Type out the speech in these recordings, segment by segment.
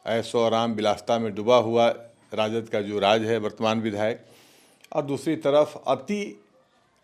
ऐशो आराम विलासिता में डूबा हुआ राजद का जो राज है वर्तमान विधायक, और दूसरी तरफ अति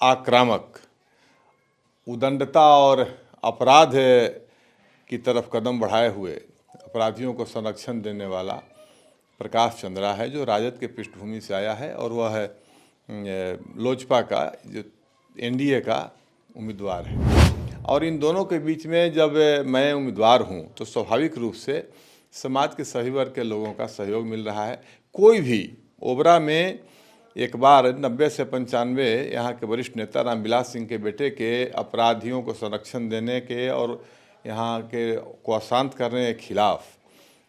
आक्रामक उदंडता और अपराध की तरफ कदम बढ़ाए हुए अपराधियों को संरक्षण देने वाला प्रकाश चंद्रा है, जो राजद के पृष्ठभूमि से आया है और वह है लोजपा का जो एनडीए का उम्मीदवार है। और इन दोनों के बीच में जब मैं उम्मीदवार हूं तो स्वाभाविक रूप से समाज के सभी वर्ग के लोगों का सहयोग मिल रहा है। कोई भी ओबरा में एक बार 90 से 95 यहाँ के वरिष्ठ नेता रामविलास सिंह के बेटे के अपराधियों को संरक्षण देने के और यहाँ के को अशांत करने के खिलाफ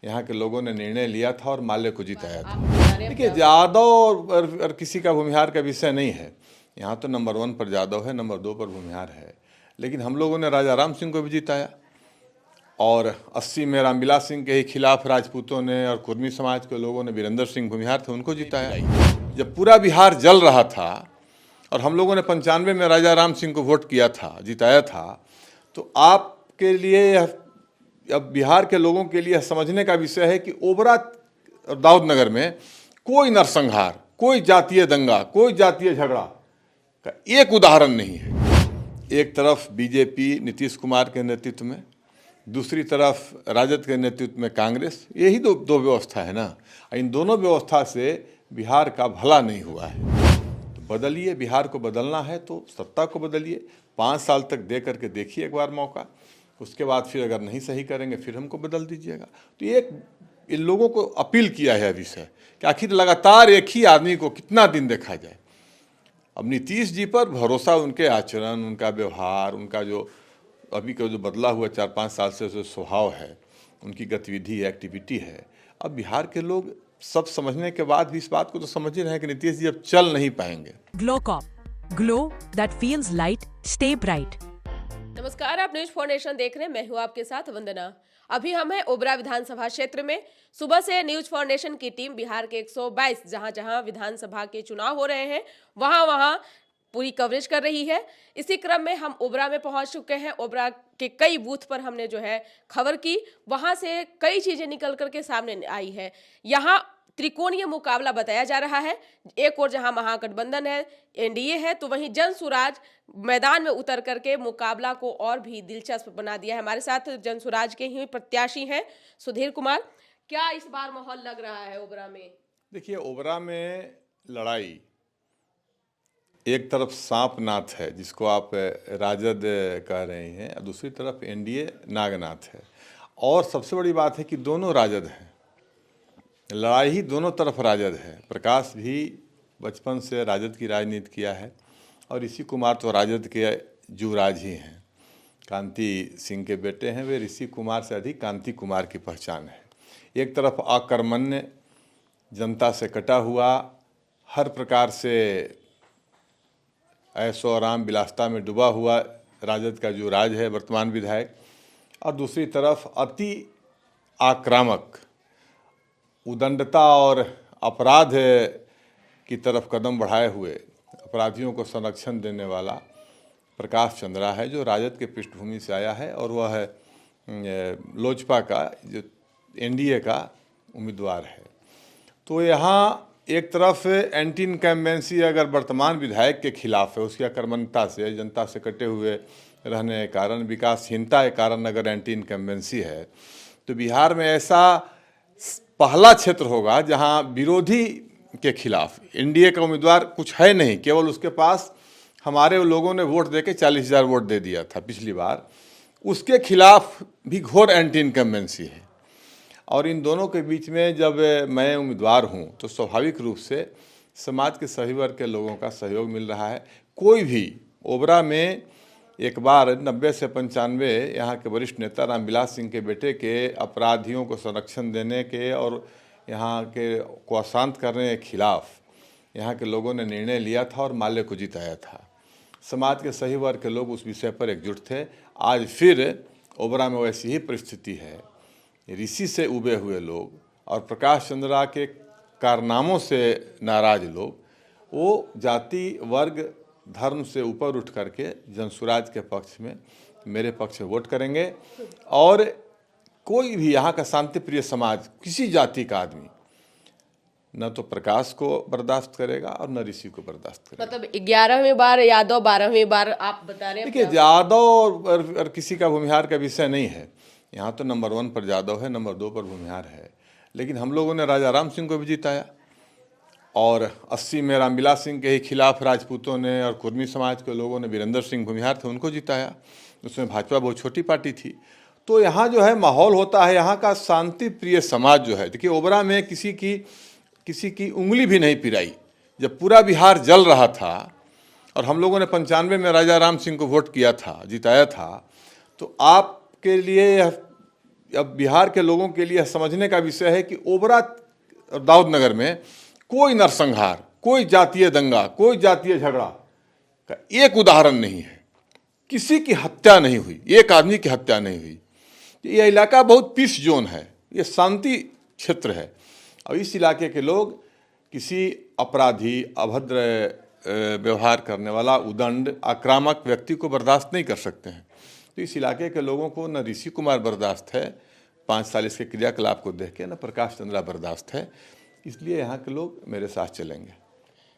यहाँ के लोगों ने निर्णय लिया था और माले को जिताया था। देखिए, यादव और किसी का भूमिहार का विषय नहीं है। यहाँ तो नंबर 1 पर यादव है, नंबर 2 पर भूमिहार है, लेकिन हम लोगों ने राजा राम सिंह को भी जिताया और 80 में रामविलास सिंह के ही खिलाफ राजपूतों ने और कुर्मी समाज के लोगों ने वीरेंद्र सिंह भूमिहार थे, उनको जिताया। जब पूरा बिहार जल रहा था और हम लोगों ने 95 में राजा राम सिंह को वोट किया था, जिताया था, तो आपके लिए अब बिहार के लोगों के लिए समझने का विषय है कि ओबरा और दाऊदनगर में कोई नरसंहार, कोई जातीय दंगा, कोई जातीय झगड़ा का एक उदाहरण नहीं है। एक तरफ बीजेपी नीतीश कुमार के नेतृत्व में, दूसरी तरफ राजद के नेतृत्व में कांग्रेस, यही दो व्यवस्था है ना। इन दोनों व्यवस्था से बिहार का भला नहीं हुआ है। तो बदलिए, बिहार को बदलना है तो सत्ता को बदलिए, 5 साल तक दे करके देखिए एक बार मौका, उसके बाद फिर अगर नहीं सही करेंगे फिर हमको बदल दीजिएगा। तो एक इन लोगों को अपील किया है अभी से कि आखिर लगातार एक ही आदमी को कितना दिन देखा जाए। अब नीतीश जी पर भरोसा, उनके आचरण, उनका व्यवहार, उनका जो अभी का जो बदला हुआ 4-5 साल से जो स्वभाव है, उनकी गतिविधि एक्टिविटी है, अब बिहार के लोग सब समझने के बाद भी इस बात को तो समझ ही रहे हैं कि नीतीश जी अब चल नहीं पाएंगे। Glowcop, glow that feels light, stay bright. नमस्कार, आप न्यूज फॉर नेशन देख रहे हैं। मैं हूं आपके साथ वंदना। अभी हम हैं ओबरा विधानसभा क्षेत्र में। सुबह से न्यूज फॉर नेशन की टीम बिहार के 122 जहां विधानसभा के चुनाव हो रहे हैं वहां पूरी कवरेज कर रही है। इसी क्रम में हम ओबरा में पहुंच चुके हैं। ओबरा के कई बूथ पर हमने जो है खबर की, वहां से कई चीजें निकल करके सामने आई है। यहाँ त्रिकोणीय मुकाबला बताया जा रहा है। एक और जहां महागठबंधन है, एनडीए है, तो वहीं जनसुराज मैदान में उतर करके मुकाबला को और भी दिलचस्प बना दिया है। हमारे साथ जनसुराज के ही प्रत्याशी हैं सुधीर कुमार। क्या इस बार माहौल लग रहा है ओबरा में? देखिए, ओबरा में लड़ाई एक तरफ सांपनाथ है जिसको आप राजद कह रहे हैं, और दूसरी तरफ एनडीए नागनाथ है। और सबसे बड़ी बात है कि दोनों राजद हैं, लड़ाई ही दोनों तरफ राजद है। प्रकाश भी बचपन से राजद की राजनीति किया है और ऋषि कुमार तो राजद के युवराज ही हैं, कांति सिंह के बेटे हैं। वे ऋषि कुमार से अधिक कांति कुमार की पहचान है। एक तरफ अकर्मण्य, जनता से कटा हुआ, हर प्रकार से ऐशो आराम विलासिता में डूबा हुआ राजद का जो राज है वर्तमान विधायक, और दूसरी तरफ अति आक्रामक उदंडता और अपराध की तरफ कदम बढ़ाए हुए अपराधियों को संरक्षण देने वाला प्रकाश चंद्रा है, जो राजद के पृष्ठभूमि से आया है और वह है लोजपा का जो एनडीए का उम्मीदवार है। तो यहाँ एक तरफ एंटी इनकम्बेंसी अगर वर्तमान विधायक के खिलाफ है, उसकी अकर्मण्यता से, जनता से कटे हुए रहने के कारण, विकासहीनता के कारण अगर एंटी इनकम्बेंसी है, तो बिहार में ऐसा पहला क्षेत्र होगा जहां विरोधी के खिलाफ एनडीए का उम्मीदवार कुछ है नहीं, केवल उसके पास हमारे लोगों ने वोट देके 40,000 वोट दे दिया था पिछली बार, उसके खिलाफ भी घोर एंटी इनकम्बेंसी है। और इन दोनों के बीच में जब मैं उम्मीदवार हूं तो स्वाभाविक रूप से समाज के सभी वर्ग के लोगों का सहयोग मिल रहा है। कोई भी ओबरा में एक बार 90 से 95 यहाँ के वरिष्ठ नेता रामविलास सिंह के बेटे के अपराधियों को संरक्षण देने के और यहाँ के को अशांत करने के खिलाफ यहाँ के लोगों ने निर्णय लिया था और माले को जिताया था। समाज के सही वर्ग के लोग उस विषय पर एकजुट थे। आज फिर ओबरा में वैसी ही परिस्थिति है। ऋषि से उबे हुए लोग और प्रकाश चंद्रा के कारनामों से नाराज लोग, वो जाति, वर्ग, धर्म से ऊपर उठ करके जनसुराज के पक्ष में, मेरे पक्ष में वोट करेंगे। और कोई भी यहाँ का शांति प्रिय समाज, किसी जाति का आदमी न तो प्रकाश को बर्दाश्त करेगा और न ऋषि को बर्दाश्त करेगा। मतलब 11वीं बार यादव, 12वीं बार आप बता रहे हैं। देखिए, यादव और किसी का भूमिहार का विषय नहीं है। यहाँ तो नंबर 1 पर यादव है, नंबर 2 पर भूमिहार है। लेकिन हम लोगों ने राजा राम सिंह को भी जिताया और 80 में रामविलास सिंह के ही खिलाफ राजपूतों ने और कुर्मी समाज के लोगों ने, वीरेंद्र सिंह भूमिहार थे, उनको जिताया। उसमें भाजपा बहुत छोटी पार्टी थी। तो यहाँ जो है माहौल होता है, यहाँ का शांति प्रिय समाज जो है, देखिए ओबरा में किसी की उंगली भी नहीं पिराई। जब पूरा बिहार जल रहा था और हम लोगों ने 95 में राजा राम सिंह को वोट किया था, जिताया था, तो आपके लिए, अब बिहार के लोगों के लिए समझने का विषय है कि ओबरा और दाऊदनगर में कोई नरसंहार, कोई जातीय दंगा, कोई जातीय झगड़ा का एक उदाहरण नहीं है। किसी की हत्या नहीं हुई, एक आदमी की हत्या नहीं हुई। यह इलाका बहुत पीस जोन है, ये शांति क्षेत्र है और इस इलाके के लोग किसी अपराधी, अभद्र व्यवहार करने वाला, उदंड, आक्रामक व्यक्ति को बर्दाश्त नहीं कर सकते हैं। तो इस इलाके के लोगों को न ऋषि कुमार बर्दाश्त है 5 साल इसके क्रियाकलाप को देख के, न प्रकाश चंद्रा बर्दाश्त है। इसलिए यहाँ के लोग मेरे साथ चलेंगे।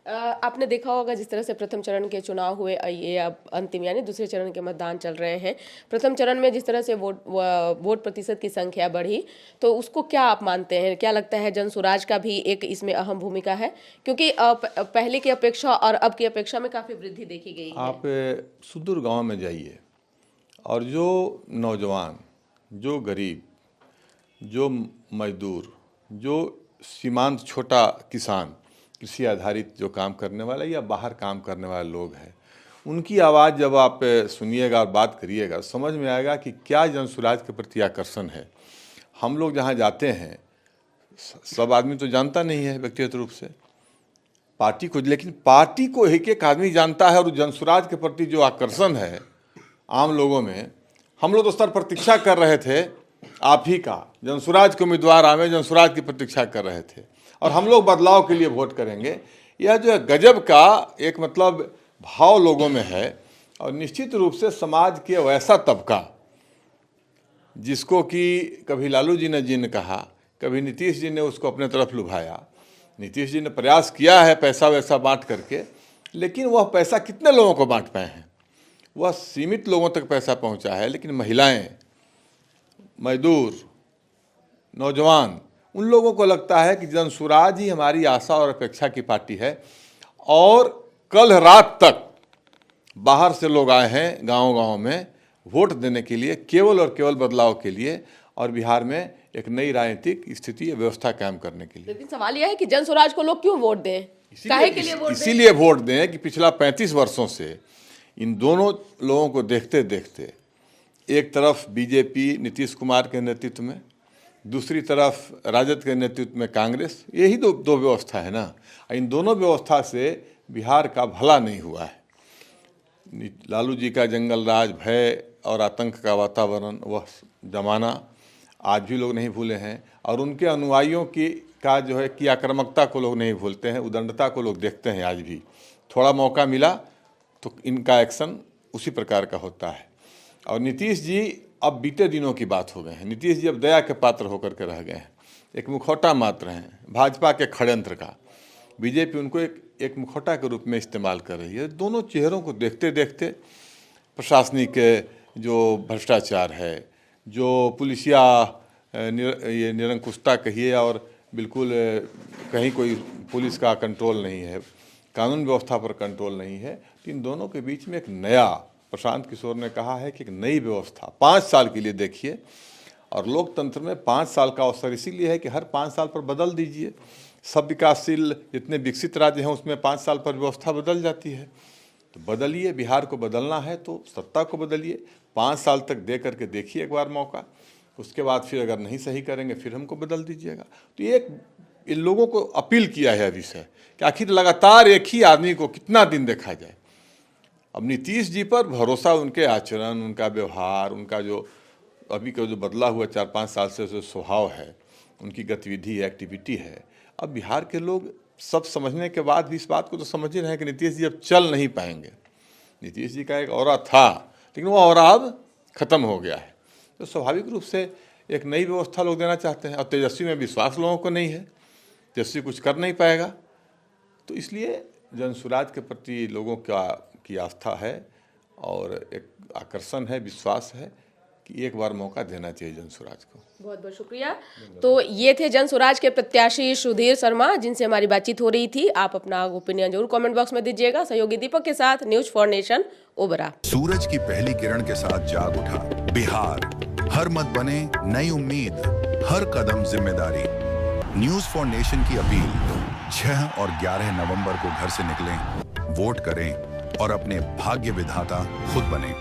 आपने देखा होगा जिस तरह से प्रथम चरण के चुनाव हुए, ये अब अंतिम यानी दूसरे चरण के मतदान चल रहे हैं। प्रथम चरण में जिस तरह से वोट प्रतिशत की संख्या बढ़ी, तो उसको क्या आप मानते हैं? क्या लगता है जनसुराज का भी एक इसमें अहम भूमिका है? क्योंकि पहले की अपेक्षा और अब की अपेक्षा में काफ़ी वृद्धि देखी गई है। आप सुदूर गांव में जाइए और जो नौजवान, जो गरीब, जो मजदूर, जो सीमांत छोटा किसान, कृषि आधारित जो काम करने वाला या बाहर काम करने वाले लोग हैं, उनकी आवाज़ जब आप सुनिएगा और बात करिएगा, समझ में आएगा कि क्या जनसुराज के प्रति आकर्षण है। हम लोग जहाँ जाते हैं, सब आदमी तो जानता नहीं है व्यक्तिगत रूप से पार्टी को, लेकिन पार्टी को एक एक आदमी जानता है। और जनसुराज के प्रति जो आकर्षण है आम लोगों में, हम लोग तो सर प्रतीक्षा कर रहे थे आप ही का, जनसुराज के उम्मीदवार आवे, जनसुराज की प्रतीक्षा कर रहे थे और हम लोग बदलाव के लिए वोट करेंगे। यह जो है गजब का एक मतलब भाव लोगों में है। और निश्चित रूप से समाज के वैसा तबका जिसको कि कभी लालू जी ने जिन कहा, कभी नीतीश जी ने उसको अपने तरफ लुभाया। नीतीश जी ने प्रयास किया है पैसा वैसा बांट करके, लेकिन वह पैसा कितने लोगों को बांट पाए हैं? वह सीमित लोगों तक पैसा पहुंचा है। लेकिन महिलाएं, मजदूर, नौजवान, उन लोगों को लगता है कि जनसुराज ही हमारी आशा और अपेक्षा की पार्टी है। और कल रात तक बाहर से लोग आए हैं गांव-गांव में वोट देने के लिए, केवल और केवल बदलाव के लिए और बिहार में एक नई राजनीतिक स्थिति व्यवस्था कायम करने के लिए। लेकिन सवाल यह है कि जनसुराज को लोग क्यों वोट दें? काहे के लिए वोट दें? इसीलिए वोट दें कि पिछला 35 वर्षों से इन दोनों लोगों को देखते देखते, एक तरफ बीजेपी नीतीश कुमार के नेतृत्व में, दूसरी तरफ राजद के नेतृत्व में कांग्रेस, यही दो व्यवस्था है ना। इन दोनों व्यवस्था से बिहार का भला नहीं हुआ है। लालू जी का जंगल राज, भय और आतंक का वातावरण, वह जमाना आज भी लोग नहीं भूले हैं। और उनके अनुयायियों का जो है कि आक्रामकता को लोग नहीं भूलते हैं, उदंडता को लोग देखते हैं आज भी। थोड़ा मौका मिला तो इनका एक्शन उसी प्रकार का होता है। और नीतीश जी अब बीते दिनों की बात हो गए हैं। नीतीश जी अब दया के पात्र होकर के रह गए हैं, एक मुखौटा मात्र हैं भाजपा के षड्यंत्र का। बीजेपी उनको एक मुखौटा के रूप में इस्तेमाल कर रही है। दोनों चेहरों को देखते देखते प्रशासनिक जो भ्रष्टाचार है, जो पुलिसिया ये निरंकुशता कहिए, और बिल्कुल कहीं कोई पुलिस का कंट्रोल नहीं है, कानून व्यवस्था पर कंट्रोल नहीं है, इन दोनों के बीच में एक नया, प्रशांत किशोर ने कहा है कि एक नई व्यवस्था 5 साल के लिए देखिए। और लोकतंत्र में 5 साल का अवसर इसीलिए है कि हर 5 साल पर बदल दीजिए। सब विकासशील जितने विकसित राज्य हैं उसमें 5 साल पर व्यवस्था बदल जाती है। तो बदलिए, बिहार को बदलना है तो सत्ता को बदलिए, 5 साल तक दे करके देखिए एक बार मौका, उसके बाद फिर अगर नहीं सही करेंगे फिर हमको बदल दीजिएगा। तो एक इन लोगों को अपील किया है अभी से कि आखिर लगातार एक ही आदमी को कितना दिन देखा जाए। अब नीतीश जी पर भरोसा, उनके आचरण, उनका व्यवहार, उनका जो अभी का जो बदला हुआ 4-5 साल से जो स्वभाव है, उनकी गतिविधि, एक्टिविटी है, अब बिहार के लोग सब समझने के बाद भी इस बात को तो समझ ही रहे हैं कि नीतीश जी अब चल नहीं पाएंगे। नीतीश जी का एक ऑरा था, लेकिन वो ऑरा अब खत्म हो गया है। तो स्वाभाविक रूप से एक नई व्यवस्था लोग देना चाहते हैं, और तेजस्वी में विश्वास लोगों को नहीं है, तेजस्वी कुछ कर नहीं पाएगा। तो इसलिए जनसुराज के प्रति लोगों की आस्था है और एक आकर्षण है, विश्वास है कि एक बार मौका देना चाहिए जनसुराज को। बहुत बहुत शुक्रिया। तो ये थे जनसुराज के प्रत्याशी सुधीर शर्मा, जिनसे हमारी बातचीत हो रही थी। आप अपना ओपिनियन जरूर कमेंट बॉक्स में दीजिएगा। सहयोगी दीपक के साथ न्यूज फॉर नेशन, ओबरा। सूरज की पहली किरण के साथ जाग उठा बिहार, हर मत बने नई उम्मीद, हर कदम जिम्मेदारी। न्यूज फॉर नेशन की अपील, 6 और 11 नवंबर को घर से निकलें, वोट करें और अपने भाग्य विधाता खुद बने।